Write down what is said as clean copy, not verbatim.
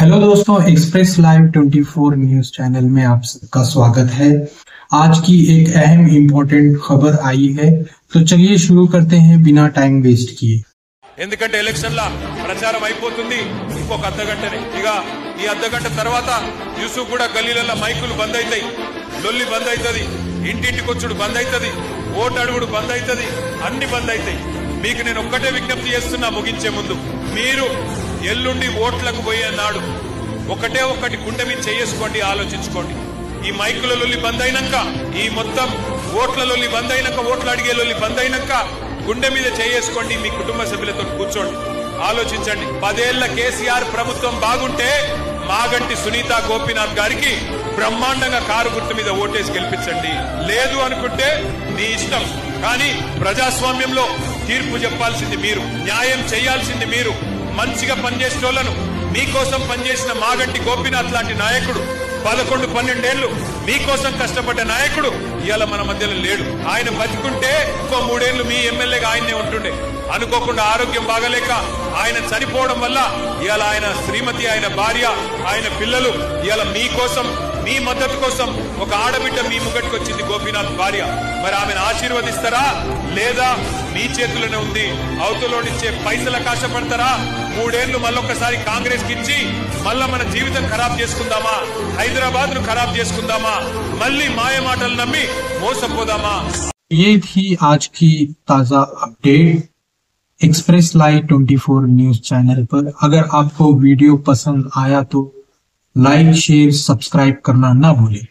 Hello दोस्तों, express live 24 news channel में आप सबका स्वागत है। आज की एक अहम इम्पोर्टेंट खबर आई है, तो चलिए शुरू करते हैं बिना टाइम वेस्ट किए। ఎందుకంటే ఎలక్షన్ల ప్రచారం అయిపోతుంది ఇంకొక అర్ధగంటనే ఇక ఈ అర్ధగంట తర్వాత యూసుఫ్ కూడా గల్లీలలో మైకులు బంద్ అవుతాయి, లొల్లి బంద్ అవుతుంది, ఇంటింటికి వచ్చుడు బంద్ అవుతుంది, ఓటు అడుగుడు బంద్ అవుతుంది, అన్ని బంద్ అవుతాయి। మీకు నేను ఒక్కటే విజ్ఞప్తి చేస్తున్నా ముగించే ముందు, మీరు ఎల్లుండి ఓట్లకు పోయే నాడు ఒకటే ఒక్కటి గుండె మీద చేసుకోండి, ఆలోచించుకోండి। ఈ మైకుల లొల్లి బంద్ అయినాక, ఈ మొత్తం ఓట్ల లొల్లి బంద్ అయినాక, ఓట్లు అడిగే లొల్లి బంద్ అయినాక గుండె మీద చేసుకోండి, మీ కుటుంబ సభ్యులతో కూర్చోండి, ఆలోచించండి। 10 ఏళ్ల కేసీఆర్ ప్రభుత్వం బాగుంటే మాగంటి సునీత గోపీనాథ్ గారికి బ్రహ్మాండంగా కారు గుర్తు మీద ఓటేసి గెలిపించండి, లేదు అనుకుంటే మీ ఇష్టం। కానీ ప్రజాస్వామ్యంలో తీర్పు చెప్పాల్సింది మీరు, న్యాయం చేయాల్సింది మీరు। మంచిగా పనిచేసేటోళ్లను, మీకోసం పనిచేసిన మాగంటి గోపీనాథ్ లాంటి నాయకుడు 11-12 ఏళ్లు మీకోసం కష్టపడ్డ నాయకుడు ఇవాళ మన మధ్యలో లేడు। ఆయన బతికుంటే ఇంకో 3 ఏళ్లు మీ ఎమ్మెల్యేగా ఆయనే ఉంటుండే। అనుకోకుండా ఆరోగ్యం బాగలేక ఆయన చనిపోవడం వల్ల ఇవాళ ఆయన శ్రీమతి, ఆయన భార్య, ఆయన పిల్లలు ఇవాళ మీకోసం, మీ మద్దతు కోసం ఒక ఆడబిడ్డ మీ ముంగటికి వచ్చింది, గోపీనాథ్ భార్య। మరి ఆమెను ఆశీర్వదిస్తారా లేదా మీ చేతుల్లోనే ఉంది? అవతలోనిచ్చే పైసలకు ఆశపడతారా? 3 ఏళ్లు మళ్ళొక్కసారి కాంగ్రెస్ కి ఇచ్చి మళ్ళా మన జీవితం ఖరాబ్ చేసుకుందామా? హైదరాబాద్ ను ఖరాబ్ చేసుకుందామా? మళ్ళీ మాయ మాటలు నమ్మి మోసపోదామా? ये थी आज की ताजा update express live 24 news channel पर। अगर आपको वीडियो पसंद आया तो लाइक, शेयर, सब्सक्राइब करना ना भूलें।